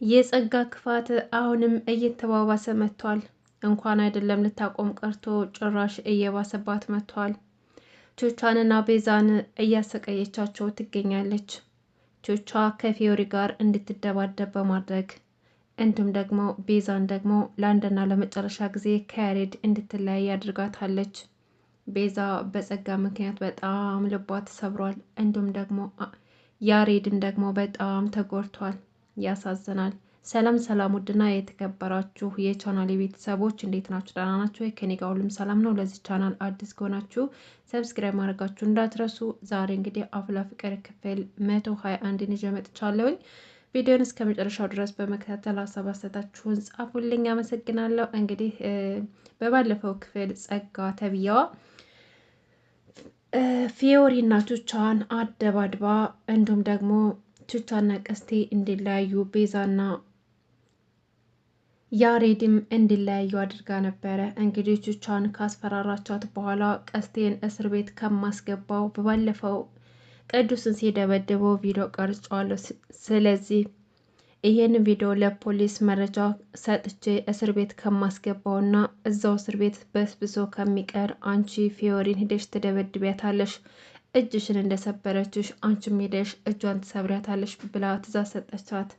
የጸጋ ክፋት አሁንም እየተባባሰ መጥቷል። እንኳን አይደለም ልታቆም ቀርቶ ጭራሽ እየባሰባት መጥቷል። ቹቻንና ቤዛን እያሰቃየቻቸው ትገኛለች። ቹቻ ከፊዮሪ ጋር እንድትደባደብ በማድረግ እንዲሁም ደግሞ ቤዛን ደግሞ ለአንድና ለመጨረሻ ጊዜ ከያሬድ እንድትለያይ አድርጋታለች። ቤዛ በጸጋ ምክንያት በጣም ልቧ ተሰብሯል። እንዲሁም ደግሞ ያሬድም ደግሞ በጣም ተጎድቷል። ያሳዝናል። ሰላም ሰላም! ውድና የተከበራችሁ የቻናል ቤተሰቦች እንዴት ናችሁ? ደህና ናችሁ? ከኔ ጋር ሁሉም ሰላም ነው። ለዚህ ቻናል አዲስ ከሆናችሁ ሰብስክራይብ ማድረጋችሁ እንዳትረሱ። ዛሬ እንግዲህ አፍላ ፍቅር ክፍል 121 ይዤ መጥቻለሁኝ። ቪዲዮን እስከ መጨረሻው ድረስ በመከታተል ሀሳብ አስተያየታችሁን ጻፉልኝ። አመሰግናለሁ። እንግዲህ በባለፈው ክፍል ጸጋ ተብያዋ ፊዮሪና ቹቻን አደባድባ እንዲሁም ደግሞ ቹቻና ቀስቴ እንዲለያዩ ቤዛና ያሬድም እንዲለያዩ አድርጋ ነበረ። እንግዲህ ቹቻን ካስፈራራቻት በኋላ ቀስቴን እስር ቤት ከማስገባው በባለፈው ቅዱስን ሲደበድበው ቪዲዮ ቀርጫዋለሁ። ስለዚህ ይሄን ቪዲዮ ለፖሊስ መረጃ ሰጥቼ እስር ቤት ከማስገባውና እዛው እስር ቤት በስብሶ ከሚቀር አንቺ ፊዮሪን ሂደሽ ትደበድቢያታለሽ፣ እጅሽን እንደሰበረችሽ አንቺም ሄደሽ እጇን ትሰብሪያታለሽ ብላ ትእዛዝ ሰጠቻት።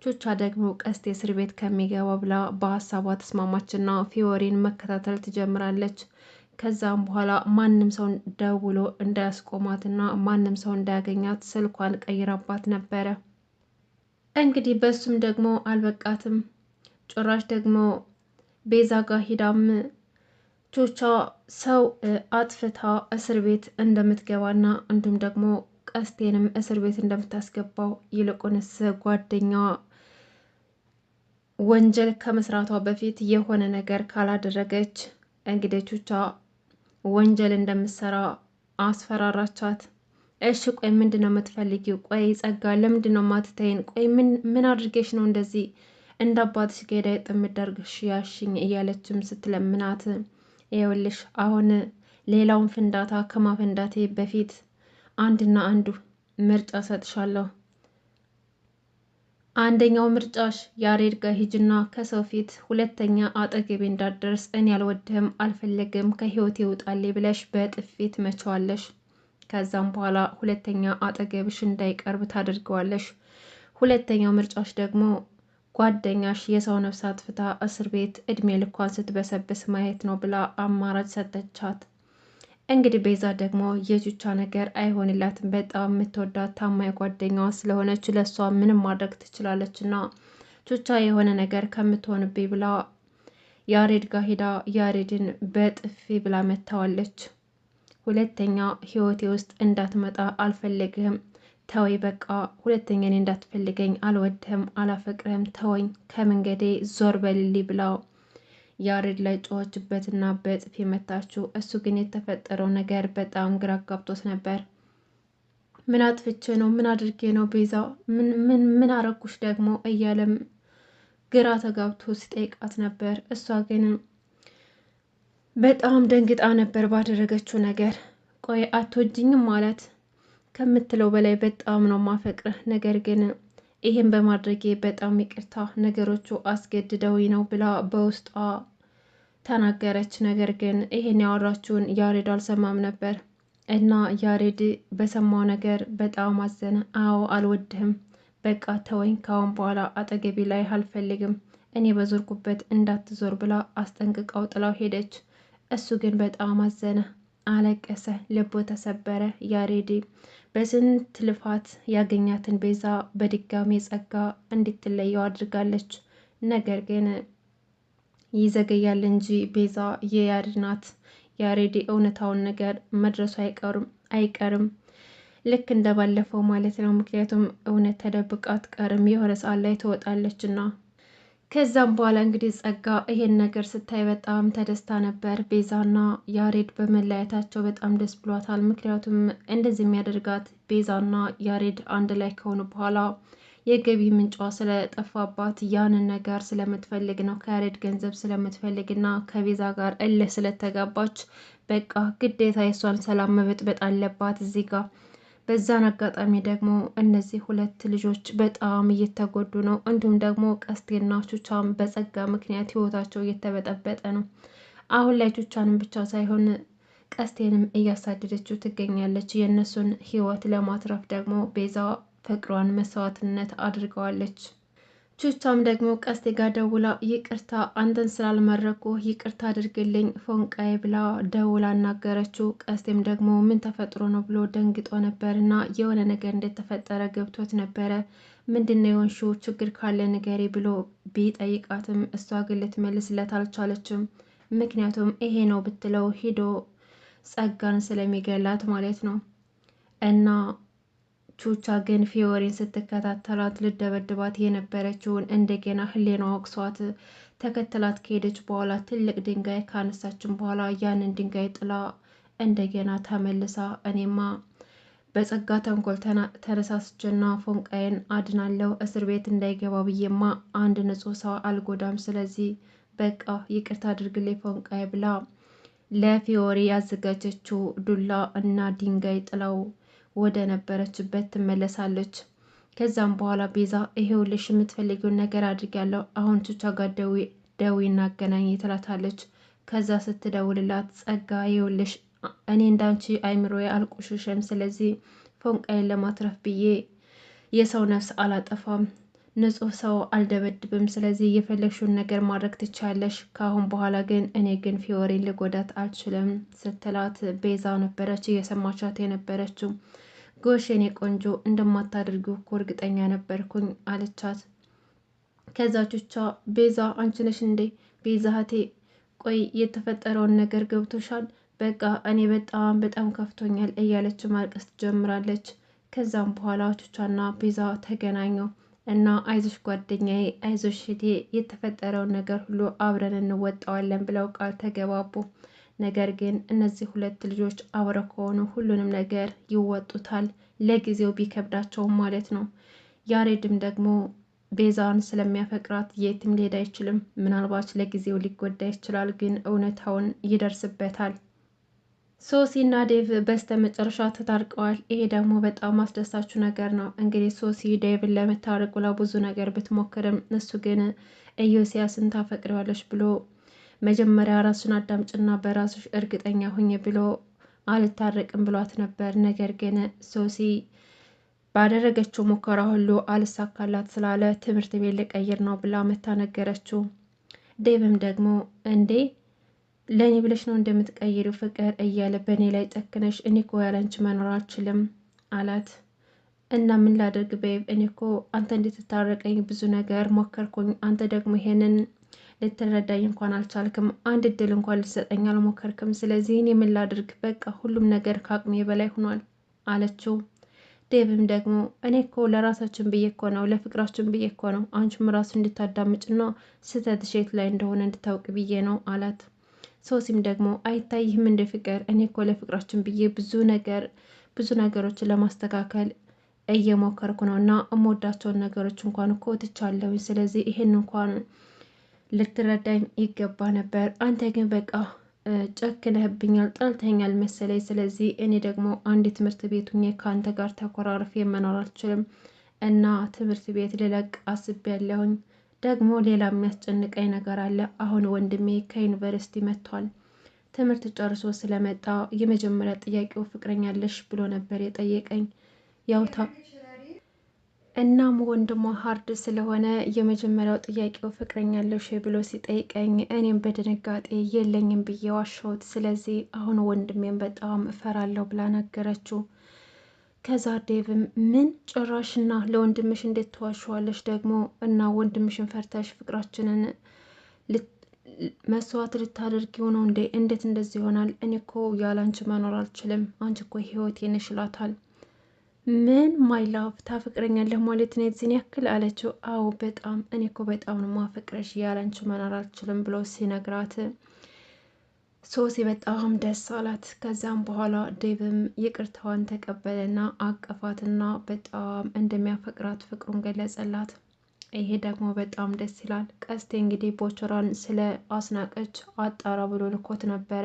ቹቻ ደግሞ ቀስቴ እስር ቤት ከሚገባ ብላ በሀሳቧ ተስማማችና ፊዮሪን መከታተል ትጀምራለች። ከዛም በኋላ ማንም ሰው ደውሎ እንዳያስቆማትና ማንም ሰው እንዳያገኛት ስልኳን ቀይራባት ነበረ። እንግዲህ በሱም ደግሞ አልበቃትም። ጭራሽ ደግሞ ቤዛ ጋር ሂዳም ቹቻ ሰው አጥፍታ እስር ቤት እንደምትገባና እንዲሁም ደግሞ ቀስቴንም እስር ቤት እንደምታስገባው ይልቁንስ ጓደኛዋ ወንጀል ከመስራቷ በፊት የሆነ ነገር ካላደረገች እንግዲህ ቹቻ ወንጀል እንደምትሰራ አስፈራራቻት። እሺ ቆይ ምንድን ነው የምትፈልጊው? ቆይ ጸጋ ለምንድን ነው ማትተይን? ቆይ ምን አድርጌሽ ነው እንደዚህ እንደ አባትሽ ገዳይ ጥምዳርግሽ ያሽኝ? እያለችም ስትለምናት ይኸውልሽ አሁን ሌላውን ፍንዳታ ከማፈንዳቴ በፊት አንድና አንዱ ምርጫ ሰጥሻለሁ። አንደኛው ምርጫሽ ያሬድ ጋር ሂጅና ከሰው ፊት ሁለተኛ አጠገቤ እንዳትደርስ እኔ አልወድህም፣ አልፈለግም፣ ከህይወቴ ይውጣልኝ ብለሽ በጥፊት መቸዋለሽ። ከዛም በኋላ ሁለተኛ አጠገብሽ እንዳይቀርብ ታደርገዋለሽ። ሁለተኛው ምርጫሽ ደግሞ ጓደኛሽ የሰው ነፍስ አጥፍታ እስር ቤት እድሜ ልኳን ስትበሰብስ ማየት ነው ብላ አማራጭ ሰጠቻት። እንግዲህ ቤዛ ደግሞ የቹቻ ነገር አይሆንላትም። በጣም የምትወዳት ታማኝ ጓደኛዋ ስለሆነች ለእሷ ምንም ማድረግ ትችላለች እና ቹቻ የሆነ ነገር ከምትሆንብኝ ብላ ያሬድ ጋር ሄዳ ያሬድን በጥፊ ብላ መታዋለች። ሁለተኛ ህይወቴ ውስጥ እንዳትመጣ አልፈልግህም፣ ተወይ በቃ ሁለተኛ እኔ እንዳትፈልገኝ፣ አልወድህም፣ አላፈቅርህም፣ ተወኝ፣ ከመንገዴ ዞር በልልኝ ብላ ያሬድ ላይ ጮኸችበትና በጥፊ መታችው። እሱ ግን የተፈጠረው ነገር በጣም ግራ ጋብቶት ነበር። ምን አጥፍቼ ነው? ምን አድርጌ ነው? ቤዛ ምን አረኩሽ ደግሞ እያለም ግራ ተጋብቶ ሲጠይቃት ነበር። እሷ ግን በጣም ደንግጣ ነበር ባደረገችው ነገር። ቆይ አትወጂኝም ማለት ከምትለው በላይ በጣም ነው ማፈቅርህ፣ ነገር ግን ይሄን በማድረጌ በጣም ይቅርታ፣ ነገሮቹ አስገድደውኝ ነው ብላ በውስጧ ተናገረች። ነገር ግን ይሄን ያወራችውን ያሬድ አልሰማም ነበር እና ያሬድ በሰማው ነገር በጣም አዘነ። አዎ አልወድህም፣ በቃ ተወኝ፣ ካሁን በኋላ አጠገቢ ላይ አልፈልግም፣ እኔ በዞርኩበት እንዳትዞር ብላ አስጠንቅቃው ጥላው ሄደች። እሱ ግን በጣም አዘነ፣ አለቀሰ፣ ልቦ ተሰበረ። ያሬድ በስንት ልፋት ያገኛትን ቤዛ በድጋሚ ጸጋ እንድትለየው አድርጋለች። ነገር ግን ይዘገያል እንጂ ቤዛ የያሬድ ናት። ያሬድ እውነታውን ነገር መድረሱ አይቀርም ልክ እንደባለፈው ማለት ነው። ምክንያቱም እውነት ተደብቃ አትቀርም፣ የሆነ ሰዓት ላይ ትወጣለችና። ከዛም በኋላ እንግዲህ ጸጋ ይሄን ነገር ስታይ በጣም ተደስታ ነበር። ቤዛና ያሬድ በመለያየታቸው በጣም ደስ ብሏታል። ምክንያቱም እንደዚህ የሚያደርጋት ቤዛና ያሬድ አንድ ላይ ከሆኑ በኋላ የገቢ ምንጯ ስለጠፋባት ያንን ነገር ስለምትፈልግ ነው። ከያሬድ ገንዘብ ስለምትፈልግ እና ከቤዛ ጋር እልህ ስለተጋባች በቃ ግዴታ የሷን ሰላም መበጥበጥ አለባት እዚህ ጋር በዛን አጋጣሚ ደግሞ እነዚህ ሁለት ልጆች በጣም እየተጎዱ ነው። እንዲሁም ደግሞ ቀስቴና ቹቻም በጸጋ ምክንያት ህይወታቸው እየተበጠበጠ ነው። አሁን ላይ ቹቻንም ብቻ ሳይሆን ቀስቴንም እያሳደደችው ትገኛለች። የእነሱን ህይወት ለማትረፍ ደግሞ ቤዛ ፍቅሯን መስዋዕትነት አድርገዋለች። ቹቻም ደግሞ ቀስቴ ጋር ደውላ ይቅርታ አንተን ስላልመረኩ ይቅርታ አድርግልኝ ፎንቃዬ ብላ ደውላ አናገረችው። ቀስቴም ደግሞ ምን ተፈጥሮ ነው ብሎ ደንግጦ ነበርና የሆነ ነገር እንደተፈጠረ ገብቶት ነበረ። ምንድነው የሆንሽው? ችግር ካለ ንገሪ ብሎ ቢጠይቃትም እሷ ግን ልትመልስለት አልቻለችም። ምክንያቱም ይሄ ነው ብትለው ሂዶ ጸጋን ስለሚገላት ማለት ነው። እና ቹቻ ግን ፊዮሪን ስትከታተላት ልደበድባት የነበረችውን እንደገና ህሌናዋ ወቅሷት ተከትላት ከሄደች በኋላ ትልቅ ድንጋይ ካነሳችን በኋላ ያንን ድንጋይ ጥላ እንደገና ተመልሳ እኔማ በጸጋ ተንኮል ተነሳስችና ፎንቃዬን አድናለሁ እስር ቤት እንዳይገባ ብዬማ አንድ ንጹሕ ሰው አልጎዳም፣ ስለዚህ በቃ ይቅርታ አድርግልኝ ፎንቃዬ ብላ ለፊዮሪ ያዘጋጀችው ዱላ እና ድንጋይ ጥላው ወደ ነበረችበት ትመለሳለች። ከዛም በኋላ ቤዛ ይሄውልሽ የምትፈልጊውን ነገር አድርጊያለሁ፣ አሁን ቹቻ ጋር ደውዪና አገናኝ ትላታለች። ከዛ ስትደውልላት ጸጋ ይሄውልሽ እኔ እንዳንቺ አይምሮዬ አልቆሽሽም፣ ስለዚህ ፎንቃዬን ለማትረፍ ብዬ የሰው ነፍስ አላጠፋም፣ ንጹሕ ሰው አልደበድብም፣ ስለዚህ የፈለግሽውን ነገር ማድረግ ትቻለሽ። ከአሁን በኋላ ግን እኔ ግን ፊዮሪን ልጎዳት አልችልም ስትላት ቤዛ ነበረች እየሰማቻት የነበረችው። ጎሽ የኔ ቆንጆ እንደማታደርጊው እኮ እርግጠኛ ነበርኩኝ አለቻት። ከዛ ቹቻ ቤዛ አንቺ ነሽ እንዴ? ቤዛ እህቴ ቆይ የተፈጠረውን ነገር ገብቶሻል? በቃ እኔ በጣም በጣም ከፍቶኛል እያለች ማልቀስ ትጀምራለች። ከዛም በኋላ ቹቻና ቤዛ ተገናኙ እና አይዞሽ ጓደኛዬ፣ አይዞሽ እህቴ፣ የተፈጠረውን ነገር ሁሉ አብረን እንወጣዋለን ብለው ቃል ተገባቡ። ነገር ግን እነዚህ ሁለት ልጆች አብረው ከሆኑ ሁሉንም ነገር ይወጡታል፣ ለጊዜው ቢከብዳቸውም ማለት ነው። ያሬድም ደግሞ ቤዛን ስለሚያፈቅራት የትም ሊሄድ አይችልም። ምናልባት ለጊዜው ሊጎዳ ይችላል፣ ግን እውነታውን ይደርስበታል። ሶሲና ዴቭ በስተ መጨረሻ ተታርቀዋል። ይሄ ደግሞ በጣም አስደሳችሁ ነገር ነው። እንግዲህ ሶሲ ዴቭን ለመታረቅ ብላ ብዙ ነገር ብትሞክርም እሱ ግን ኢዮስያስን ታፈቅረዋለች ብሎ መጀመሪያ ራሱን አዳምጭና በራስሽ እርግጠኛ ሁኝ ብሎ አልታረቅም ብሏት ነበር። ነገር ግን ሶሲ ባደረገችው ሙከራ ሁሉ አልሳካላት ስላለ ትምህርት ቤት ልቀይር ነው ብላ መታ ነገረችው። ዴቭም ደግሞ እንዴ ለእኔ ብለሽ ነው እንደምትቀይሪው ፍቅር እያለ በእኔ ላይ ጨክነሽ እኔ እኮ ያለንቺ መኖር አልችልም አላት። እና ምን ላደርግ ቤብ፣ እኔ እኮ አንተ እንድትታረቀኝ ብዙ ነገር ሞከርኩኝ፣ አንተ ደግሞ ይሄንን ልትረዳኝ እንኳን አልቻልክም፣ አንድ እድል እንኳን ልትሰጠኝ አልሞከርክም፣ ስለዚህ እኔ ምን ላድርግ፣ በቃ ሁሉም ነገር ከአቅሜ በላይ ሆኗል አለችው። ዴቭም ደግሞ እኔ እኮ ለራሳችን ብዬ እኮ ነው፣ ለፍቅራችን ብዬ እኮ ነው፣ አንቺም ራሱ እንድታዳምጭና ስህተትሽ የት ላይ እንደሆነ እንድታውቅ ብዬ ነው አላት። ሶሲም ደግሞ አይታይህም እንደ ፍቅር፣ እኔ እኮ ለፍቅራችን ብዬ ብዙ ነገሮችን ለማስተካከል እየሞከርኩ ነው እና እምወዳቸውን ነገሮች እንኳን እኮ ትቻለሁኝ፣ ስለዚህ ይሄን እንኳን ልትረዳኝ ይገባ ነበር። አንተ ግን በቃ ጨክነህብኛል፣ ጠልተኛል መሰለኝ። ስለዚህ እኔ ደግሞ አንድ ትምህርት ቤት ሁኜ ከአንተ ጋር ተኮራርፌ መኖር አልችልም እና ትምህርት ቤት ልለቅ አስቤያለሁኝ። ደግሞ ሌላ የሚያስጨንቀኝ ነገር አለ። አሁን ወንድሜ ከዩኒቨርሲቲ መጥቷል። ትምህርት ጨርሶ ስለመጣ የመጀመሪያ ጥያቄው ፍቅረኛለሽ ብሎ ነበር የጠየቀኝ። ያውታ እናም ወንድሟ ሀርድ ስለሆነ የመጀመሪያው ጥያቄው ፍቅረኛለሽ ብሎ ሲጠይቀኝ እኔም በድንጋጤ የለኝም ብዬ ዋሸሁት። ስለዚህ አሁን ወንድሜም በጣም እፈራለሁ ብላ ነገረችው። ከዛ ዴቭም ምን ጭራሽና ለወንድምሽ እንዴት ትዋሸዋለሽ ደግሞ? እና ወንድምሽን ፈርተሽ ፍቅራችንን መስዋዕት ልታደርጊው ነው እንዴ? እንዴት እንደዚህ ይሆናል? እኔ እኮ ያላንቺ መኖር አልችልም፣ አንቺ እኮ ህይወቴ ነሽ ይላታል። ምን ማይላቭ ታፈቅረኛለህ ማለት ነው የዚህን ያክል አለችው። አዎ በጣም እኔ እኮ በጣም ነው ማፈቅረሽ፣ ያላንቺ መኖር አልችልም ብሎ ሲነግራት ሶሲ በጣም ደስ አላት። ከዛም በኋላ ዴቭም ይቅርታዋን ተቀበለና አቀፋትና በጣም እንደሚያፈቅራት ፍቅሩን ገለጸላት። ይሄ ደግሞ በጣም ደስ ይላል። ቀስቴ እንግዲህ ቦቸራን ስለ አስናቀች አጣራ ብሎ ልኮት ነበረ።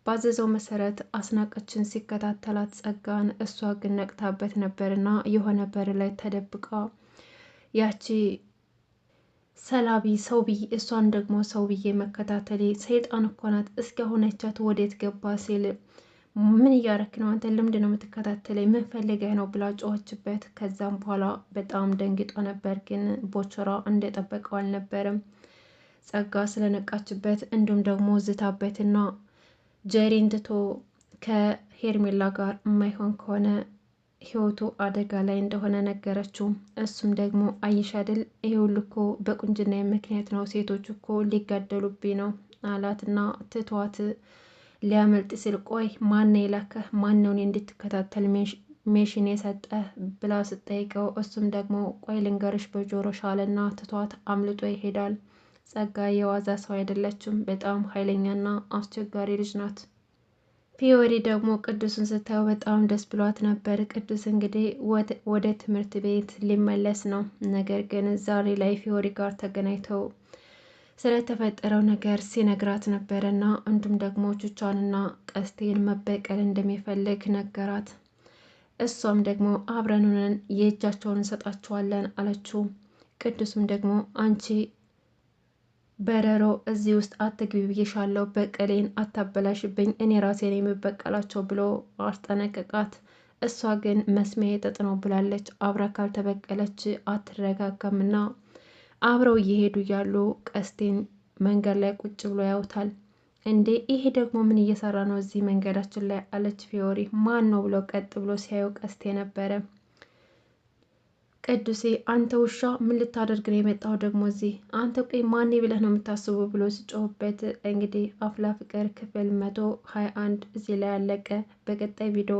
ባዘዘው መሰረት አስናቀችን ሲከታተላት ጸጋን፣ እሷ ግን ነቅታበት ነበርና የሆነ በር ላይ ተደብቃ ያቺ ሰላቢ ሰው ብዬ እሷን ደግሞ ሰው ብዬ መከታተሌ ሰይጣን እኮ ናት፣ እስካሁን አይቻት ወዴት ገባ ሲል ምን እያረክ ነው አንተ? ለምንድን ነው የምትከታተለኝ? ምን ፈልገህ ነው ብላ ጮኸችበት። ከዛም በኋላ በጣም ደንግጦ ነበር፣ ግን ቦቸራ እንደጠበቀው አልነበረም። ጸጋ ስለነቃችበት እንዲሁም ደግሞ ዝታበትና ጀሪን ትቶ ከሄርሜላ ጋር የማይሆን ከሆነ ህይወቱ አደጋ ላይ እንደሆነ ነገረችው። እሱም ደግሞ አይሽ አይደል ይሄ ሁሉ እኮ በቁንጅና ምክንያት ነው፣ ሴቶች እኮ ሊጋደሉብኝ ነው አላትና ትቷት ሊያመልጥ ሲል ቆይ ማን የላከህ? ማን ነው እኔ እንድትከታተል ሜሽን የሰጠህ ብላ ስጠይቀው እሱም ደግሞ ቆይ ልንገርሽ በጆሮሽ አለና ትቷት አምልጦ ይሄዳል። ጸጋ የዋዛ ሰው አይደለችም፣ በጣም ኃይለኛና አስቸጋሪ ልጅ ናት። ፊዮሪ ደግሞ ቅዱስን ስታየው በጣም ደስ ብሏት ነበር። ቅዱስ እንግዲህ ወደ ትምህርት ቤት ሊመለስ ነው። ነገር ግን ዛሬ ላይ ፊዮሪ ጋር ተገናኝተው ስለተፈጠረው ነገር ሲነግራት ነበረና እንዲሁም ደግሞ ቹቻንና ቀስቴን መበቀል እንደሚፈልግ ነገራት። እሷም ደግሞ አብረኑንን የእጃቸውን እንሰጣቸዋለን አለችው። ቅዱስም ደግሞ አንቺ በረሮ እዚህ ውስጥ አትግቢ ብዬሻለሁ፣ በቀሌን አታበላሽብኝ፣ እኔ ራሴን የምበቀላቸው ብሎ አስጠነቅቃት። እሷ ግን መስሚያ የጥጥ ነው ብላለች። አብራ ካልተበቀለች አትረጋጋምና አብረው እየሄዱ እያሉ ቀስቴን መንገድ ላይ ቁጭ ብሎ ያውታል። እንዴ ይሄ ደግሞ ምን እየሰራ ነው እዚህ መንገዳችን ላይ አለች ፊዮሪ። ማን ነው ብሎ ቀጥ ብሎ ሲያየው ቀስቴ ነበረ። ቅዱሴ አንተ ውሻ ምን ልታደርግ ነው የመጣው ደግሞ እዚህ? አንተ ቆይ ማን ብለህ ነው የምታስበው ብሎ ሲጮህበት እንግዲህ አፍላ ፍቅር ክፍል 121 እዚህ ላይ ያለቀ። በቀጣይ ቪዲዮ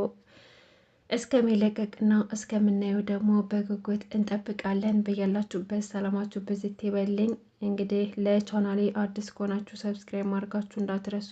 እስከሚለቀቅና እስከምናየው ደግሞ በጉጉት እንጠብቃለን። በያላችሁበት ሰላማችሁ ብዝት ይበልኝ። እንግዲህ ለቻናሌ አዲስ ከሆናችሁ ሰብስክራይብ ማድረጋችሁ እንዳትረሱ።